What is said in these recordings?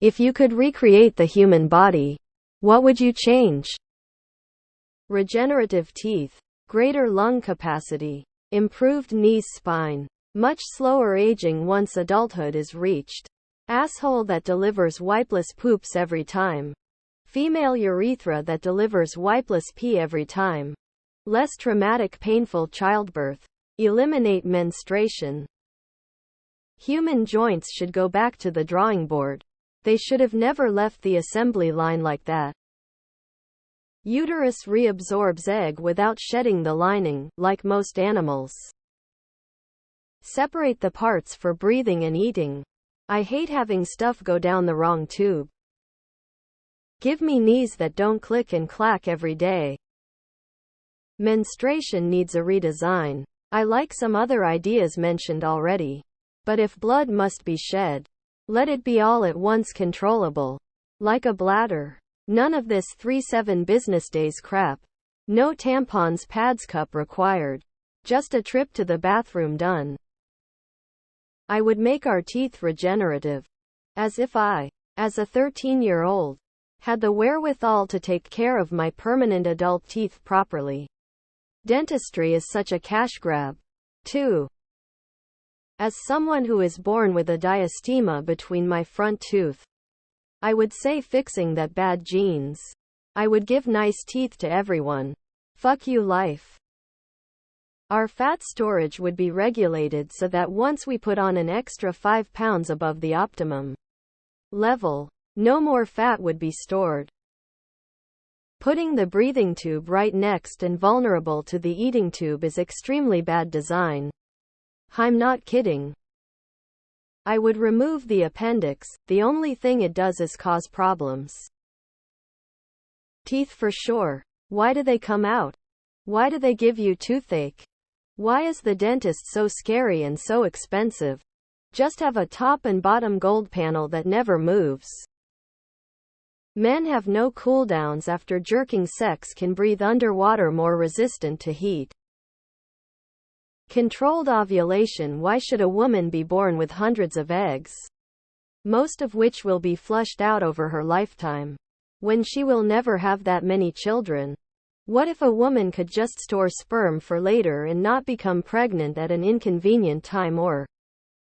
If you could recreate the human body, what would you change? Regenerative teeth, greater lung capacity, improved knees spine, much slower aging once adulthood is reached, asshole that delivers wipeless poops every time, female urethra that delivers wipeless pee every time, less traumatic painful childbirth, eliminate menstruation. Human joints should go back to the drawing board. They should have never left the assembly line like that. Uterus reabsorbs egg without shedding the lining, like most animals. Separate the parts for breathing and eating. I hate having stuff go down the wrong tube. Give me knees that don't click and clack every day. Menstruation needs a redesign. I like some other ideas mentioned already. But if blood must be shed, let it be all at once controllable. Like a bladder. None of this 3-7 business days crap. No tampons pads cup required. Just a trip to the bathroom done. I would make our teeth regenerative. As if I, as a 13-year-old, had the wherewithal to take care of my permanent adult teeth properly. Dentistry is such a cash grab. 2. As someone who is born with a diastema between my front tooth, I would say fixing that bad genes. I would give nice teeth to everyone. Fuck you life. Our fat storage would be regulated so that once we put on an extra 5 pounds above the optimum level, no more fat would be stored. Putting the breathing tube right next and vulnerable to the eating tube is extremely bad design. I'm not kidding. I would remove the appendix, the only thing it does is cause problems. Teeth for sure. Why do they come out? Why do they give you toothache? Why is the dentist so scary and so expensive? Just have a top and bottom gold panel that never moves. Men have no cooldowns after jerking. Sex can breathe underwater, more resistant to heat. Controlled ovulation. Why should a woman be born with hundreds of eggs, most of which will be flushed out over her lifetime, when she will never have that many children? What if a woman could just store sperm for later and not become pregnant at an inconvenient time or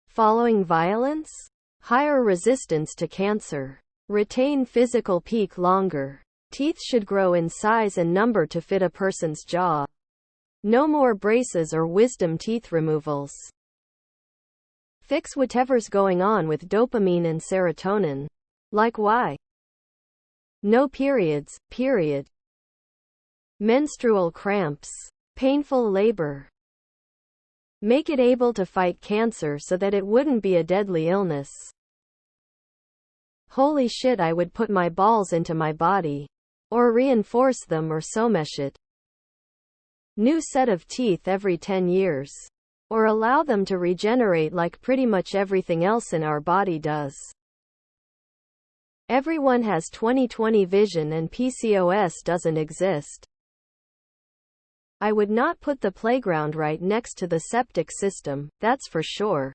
following violence? Higher resistance to cancer. Retain physical peak longer. Teeth should grow in size and number to fit a person's jaw. No more braces or wisdom teeth removals. Fix whatever's going on with dopamine and serotonin. Like why? No periods, period. Menstrual cramps. Painful labor. Make it able to fight cancer so that it wouldn't be a deadly illness. Holy shit, I would put my balls into my body. Or reinforce them or somesh it. New set of teeth every 10 years. Or allow them to regenerate like pretty much everything else in our body does. Everyone has 20/20 vision and PCOS doesn't exist. I would not put the playground right next to the septic system, that's for sure.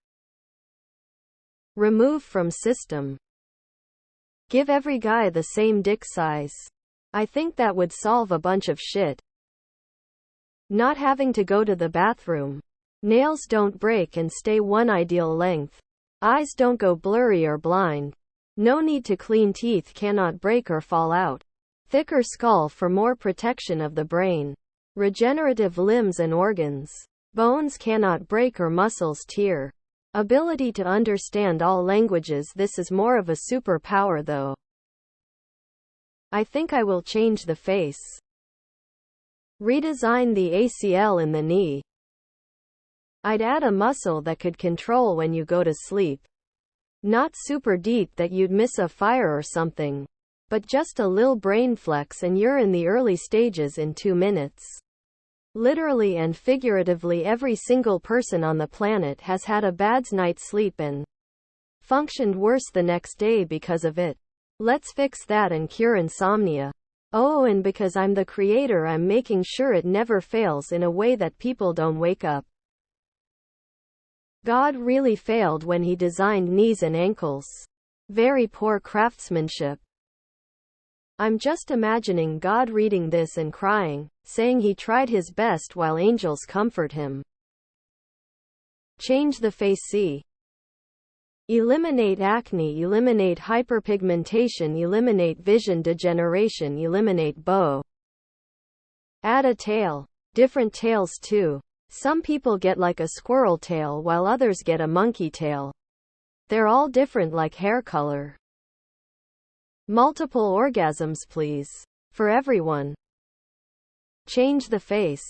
Remove from system. Give every guy the same dick size. I think that would solve a bunch of shit. Not having to go to the bathroom. Nails don't break and stay one ideal length. Eyes don't go blurry or blind. No need to clean. Teeth cannot break or fall out. Thicker skull for more protection of the brain. Regenerative limbs and organs. Bones cannot break or muscles tear. Ability to understand all languages. This is more of a superpower though. I think I will change the face. Redesign the ACL in the knee. I'd add a muscle that could control when you go to sleep. Not super deep that you'd miss a fire or something, but just a lil brain flex and you're in the early stages in 2 minutes. Literally and figuratively, every single person on the planet has had a bad night's sleep and functioned worse the next day because of it. Let's fix that and cure insomnia. Oh, and because I'm the creator, I'm making sure it never fails in a way that people don't wake up. God really failed when he designed knees and ankles. Very poor craftsmanship. I'm just imagining God reading this and crying, saying he tried his best while angels comfort him. Change the face. C. Eliminate acne, eliminate hyperpigmentation, eliminate vision degeneration, eliminate bow. Add a tail. Different tails too. Some people get like a squirrel tail while others get a monkey tail. They're all different like hair color. Multiple orgasms please. For everyone. Change the face.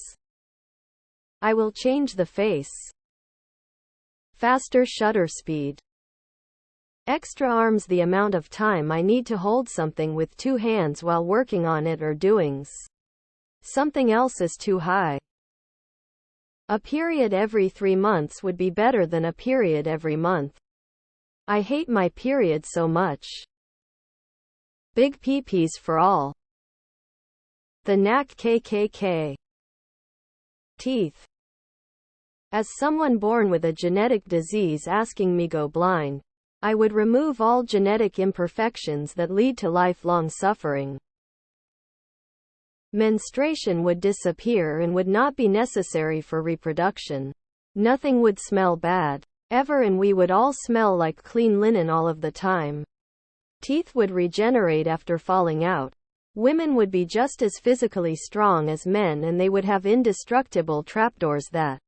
I will change the face. Faster shutter speed. Extra arms, the amount of time I need to hold something with 2 hands while working on it or doing something else is too high. A period every 3 months would be better than a period every month. I hate my period so much. Big peepees for all. The knack KKK. Teeth. As someone born with a genetic disease asking me go blind, I would remove all genetic imperfections that lead to lifelong suffering. Menstruation would disappear and would not be necessary for reproduction. Nothing would smell bad, ever, and we would all smell like clean linen all of the time. Teeth would regenerate after falling out. Women would be just as physically strong as men, and they would have indestructible trapdoors that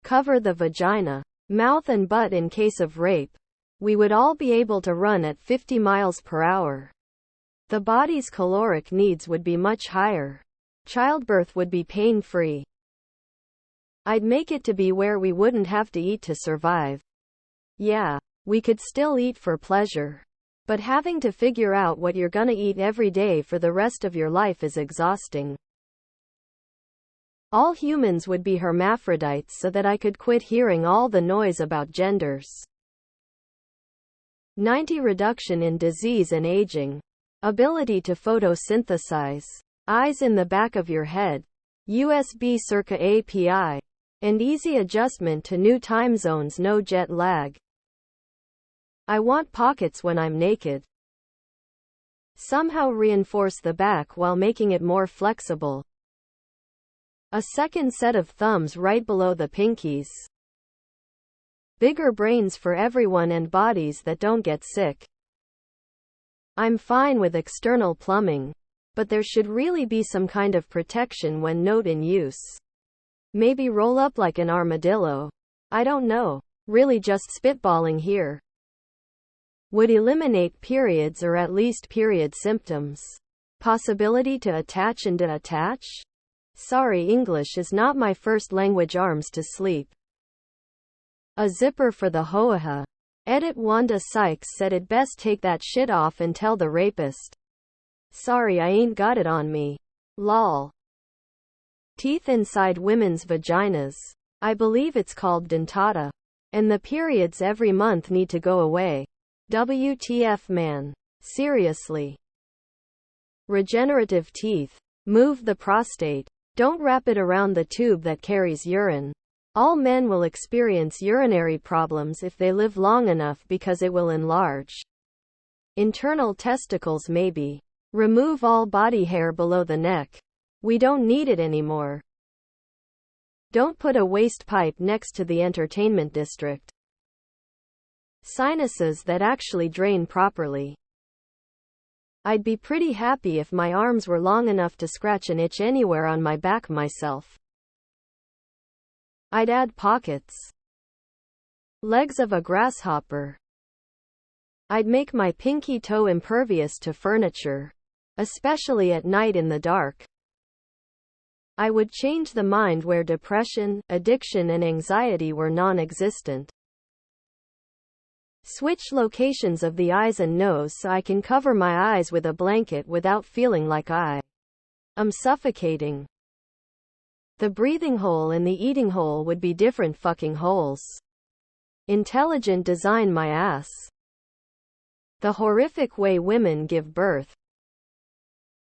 cover the vagina, mouth and butt in case of rape. We would all be able to run at 50 miles per hour. The body's caloric needs would be much higher. Childbirth would be pain-free. I'd make it to be where we wouldn't have to eat to survive. Yeah, we could still eat for pleasure. But having to figure out what you're gonna eat every day for the rest of your life is exhausting. All humans would be hermaphrodites so that I could quit hearing all the noise about genders. 90 reduction in disease and aging. Ability to photosynthesize. Eyes in the back of your head. USB circa API. And easy adjustment to new time zones, no jet lag. I want pockets when I'm naked. Somehow reinforce the back while making it more flexible. A second set of thumbs right below the pinkies. Bigger brains for everyone and bodies that don't get sick. I'm fine with external plumbing, but there should really be some kind of protection when not in use. Maybe roll up like an armadillo. I don't know. Really just spitballing here. Would eliminate periods, or at least period symptoms. Possibility to attach and detach? Sorry, English is not my first language. Arms to sleep. A zipper for the hoa. Edit Wanda Sykes said it best take that shit off and tell the rapist. Sorry, I ain't got it on me. Lol. Teeth inside women's vaginas. I believe it's called dentata. And the periods every month need to go away. WTF man. Seriously. Regenerative teeth. Move the prostate. Don't wrap it around the tube that carries urine. All men will experience urinary problems if they live long enough because it will enlarge. Internal testicles maybe. Remove all body hair below the neck. We don't need it anymore. Don't put a waste pipe next to the entertainment district. Sinuses that actually drain properly. I'd be pretty happy if my arms were long enough to scratch an itch anywhere on my back myself. I'd add pockets. Legs of a grasshopper. I'd make my pinky toe impervious to furniture, especially at night in the dark. I would change the mind where depression, addiction and anxiety were non-existent. Switch locations of the eyes and nose so I can cover my eyes with a blanket without feeling like I'm suffocating. The breathing hole and the eating hole would be different fucking holes. Intelligent design my ass. The horrific way women give birth.